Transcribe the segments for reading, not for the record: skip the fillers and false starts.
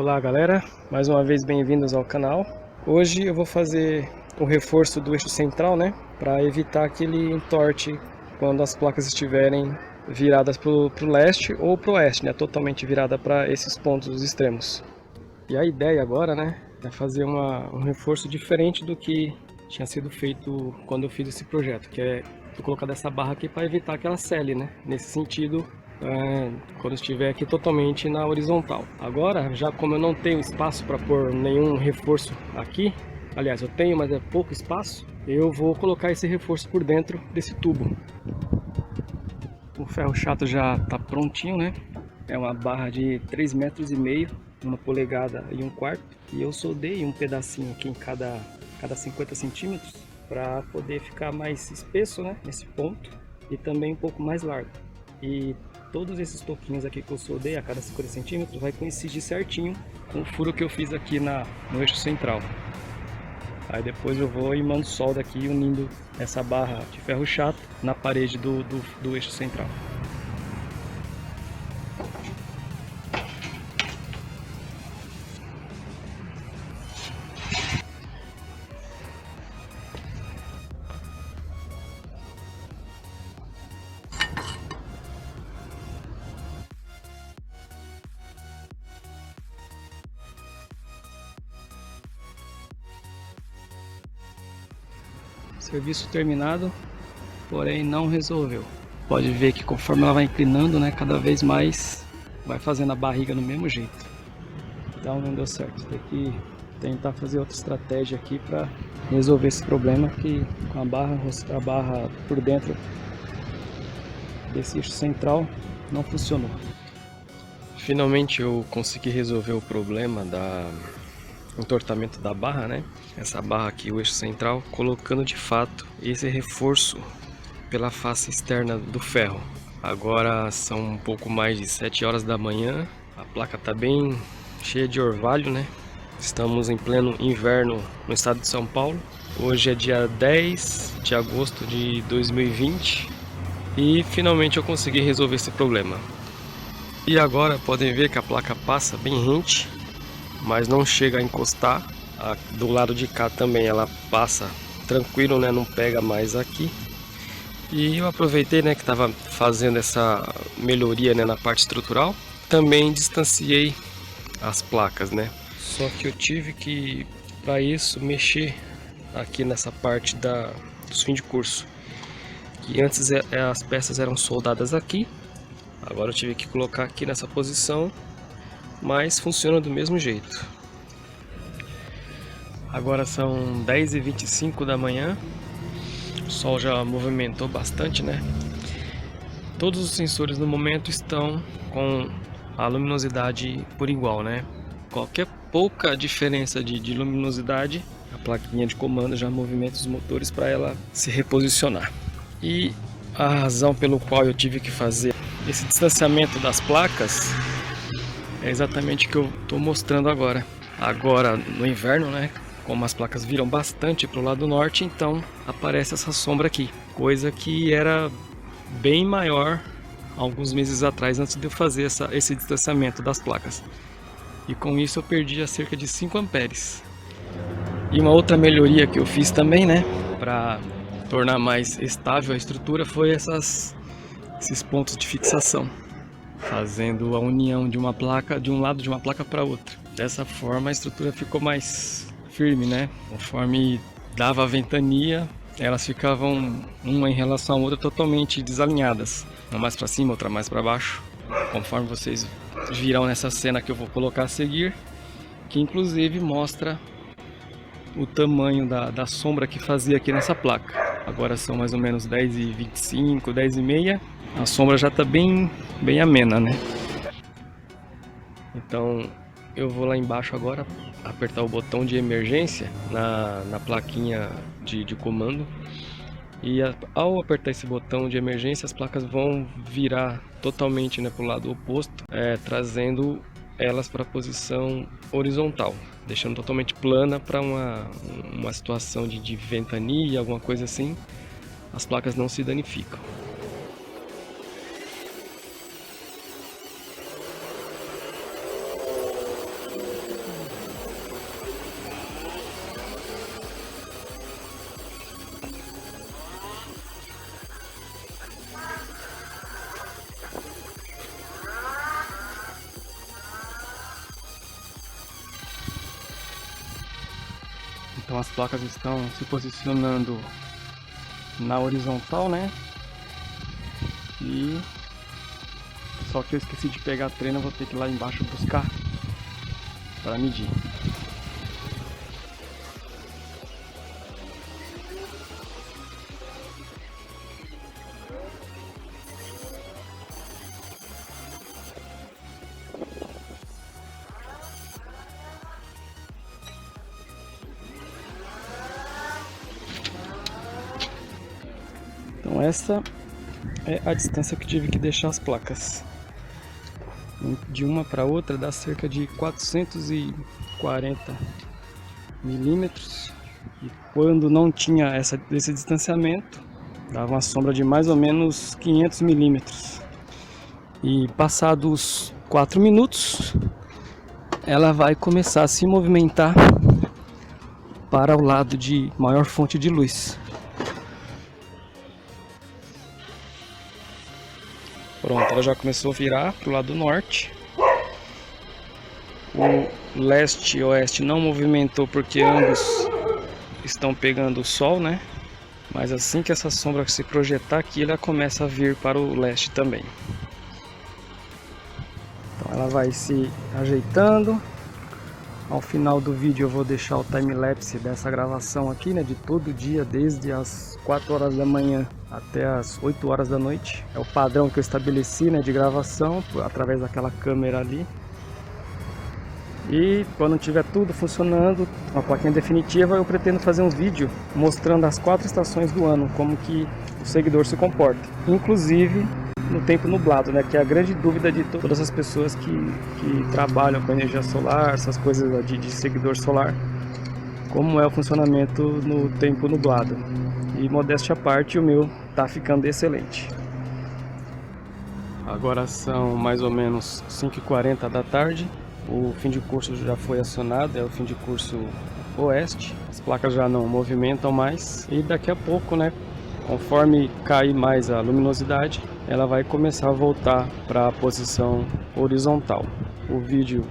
Olá galera, mais uma vez bem-vindos ao canal. Hoje eu vou fazer o reforço do eixo central, né, para evitar que ele entorte quando as placas estiverem viradas para o leste ou para o oeste, né, totalmente virada para esses pontos extremos. E a ideia agora, né, é fazer um reforço diferente do que tinha sido feito quando eu fiz esse projeto, que é colocar dessa barra aqui para evitar que ela sele, né, nesse sentido. Quando estiver aqui totalmente na horizontal. Agora, já como eu não tenho espaço para pôr nenhum reforço aqui, aliás eu tenho, mas é pouco espaço, eu vou colocar esse reforço por dentro desse tubo. O ferro chato já está prontinho, né? É uma barra de 3,5 metros, 1 polegada e 1/4, e eu soldei um pedacinho aqui em cada 50 centímetros para poder ficar mais espesso, né, nesse ponto, e também um pouco mais largo. E todos esses toquinhos aqui que eu soldei a cada 50 centímetros vai coincidir certinho com o furo que eu fiz aqui no eixo central. Aí depois eu vou e mando solda aqui unindo essa barra de ferro chato na parede do eixo central. Serviço terminado, porém não resolveu. Pode ver que conforme ela vai inclinando, né, cada vez mais vai fazendo a barriga no mesmo jeito. Então não deu certo. Tem que tentar fazer outra estratégia aqui para resolver esse problema, que com a barra por dentro desse eixo central não funcionou. Finalmente eu consegui resolver o problema da entortamento da barra, né? Essa barra aqui, o eixo central, colocando de fato esse reforço pela face externa do ferro. Agora são um pouco mais de 7 horas da manhã, a placa está bem cheia de orvalho, né? Estamos em pleno inverno no estado de São Paulo. Hoje é dia 10 de agosto de 2020 e finalmente eu consegui resolver esse problema. E agora podem ver que a placa passa bem rente, mas não chega a encostar. Do lado de cá também ela passa tranquilo, né? Não pega mais aqui. E eu aproveitei, né, que estava fazendo essa melhoria, né, na parte estrutural. Também distanciei as placas, né? Só que eu tive que, para isso, mexer aqui nessa parte dos fins de curso. Que antes as peças eram soldadas aqui. Agora eu tive que colocar aqui nessa posição, mas funciona do mesmo jeito. Agora são 10h25 da manhã, o sol já movimentou bastante, né? Todos os sensores no momento estão com a luminosidade por igual, né? Qualquer pouca diferença de luminosidade, a plaquinha de comando já movimenta os motores para ela se reposicionar. E a razão pelo qual eu tive que fazer esse distanciamento das placas é exatamente o que eu estou mostrando agora. Agora no inverno, né? Como as placas viram bastante para o lado norte, então aparece essa sombra aqui. Coisa que era bem maior alguns meses atrás, antes de eu fazer esse distanciamento das placas. E com isso eu perdi a cerca de 5 amperes. E uma outra melhoria que eu fiz também, né, para tornar mais estável a estrutura, foi esses pontos de fixação, fazendo a união de uma placa, de um lado de uma placa para outra. Dessa forma a estrutura ficou mais firme, né? Conforme dava a ventania, elas ficavam uma em relação à outra totalmente desalinhadas, uma mais para cima, outra mais para baixo, conforme vocês virão nessa cena que eu vou colocar a seguir, que inclusive mostra o tamanho da sombra que fazia aqui nessa placa. Agora são mais ou menos 10h25, 10h30, a sombra já está bem amena, né? Então eu vou lá embaixo agora apertar o botão de emergência na plaquinha de comando, e ao apertar esse botão de emergência as placas vão virar totalmente, né, para o lado oposto, trazendo elas para a posição horizontal, deixando totalmente plana para uma situação de ventania, alguma coisa assim, as placas não se danificam. Então as placas estão se posicionando na horizontal, né? E só que eu esqueci de pegar a trena, vou ter que ir lá embaixo buscar para medir. Então essa é a distância que tive que deixar as placas. De uma para outra dá cerca de 440 milímetros. E quando não tinha esse distanciamento, dava uma sombra de mais ou menos 500 milímetros. E passados 4 minutos, ela vai começar a se movimentar para o lado de maior fonte de luz. Pronto, ela já começou a virar para o lado norte. O leste e oeste não movimentou porque ambos estão pegando o sol, né? Mas assim que essa sombra se projetar aqui, ela começa a vir para o leste também. Então ela vai se ajeitando. Ao final do vídeo eu vou deixar o time-lapse dessa gravação aqui, né? De todo dia, desde as 4 horas da manhã até as 8 horas da noite. É o padrão que eu estabeleci, né, de gravação, através daquela câmera ali. E quando tiver tudo funcionando, uma plaquinha definitiva, eu pretendo fazer um vídeo mostrando as 4 estações do ano, como que o seguidor se comporta. Inclusive no tempo nublado, né, que é a grande dúvida de todas as pessoas que trabalham com energia solar, essas coisas de seguidor solar. Como é o funcionamento no tempo nublado. E modéstia à parte, o meu tá ficando excelente. Agora são mais ou menos 5h40 da tarde. O fim de curso já foi acionado, é o fim de curso oeste. As placas já não movimentam mais. E daqui a pouco, né, conforme cair mais a luminosidade, ela vai começar a voltar para a posição horizontal. O vídeo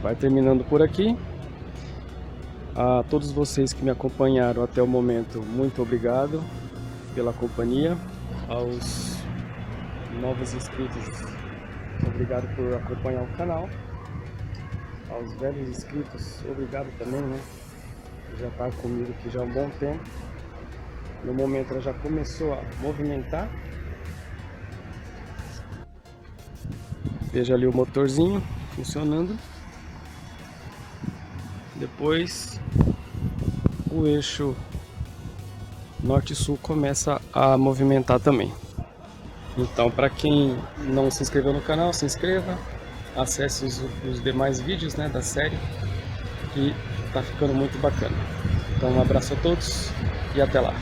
vai terminando por aqui. A todos vocês que me acompanharam até o momento, muito obrigado pela companhia. Aos novos inscritos, obrigado por acompanhar o canal. Aos velhos inscritos, obrigado também, né? Já está comigo aqui já há um bom tempo. No momento ela já começou a movimentar. Veja ali o motorzinho funcionando. Depois o eixo norte-sul começa a movimentar também. Então, para quem não se inscreveu no canal, se inscreva. Acesse os demais vídeos, né, da série, que tá ficando muito bacana. Então um abraço a todos e até lá.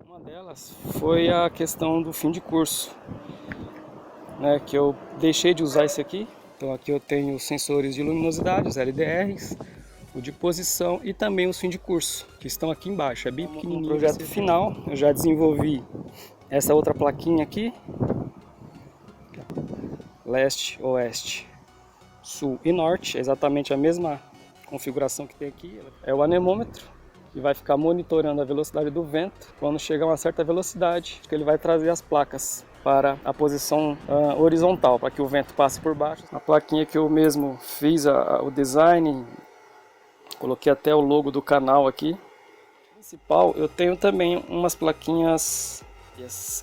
Uma delas foi a questão do fim de curso, né, que eu deixei de usar esse aqui. Então aqui eu tenho os sensores de luminosidade, os LDRs, o de posição e também os fim de curso, que estão aqui embaixo, é bem pequenininho. No projeto final eu já desenvolvi essa outra plaquinha aqui, leste, oeste, sul e norte, é exatamente a mesma configuração que tem aqui. É o anemômetro, que vai ficar monitorando a velocidade do vento. Quando chegar a uma certa velocidade, ele vai trazer as placas para a posição horizontal, para que o vento passe por baixo. A plaquinha que eu mesmo fiz o design, coloquei até o logo do canal aqui. Principal, eu tenho também umas plaquinhas.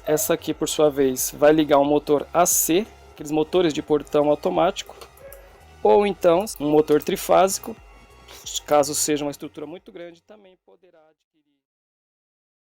Essa aqui, por sua vez, vai ligar um motor AC, aqueles motores de portão automático, ou então um motor trifásico. Caso seja uma estrutura muito grande, também poderá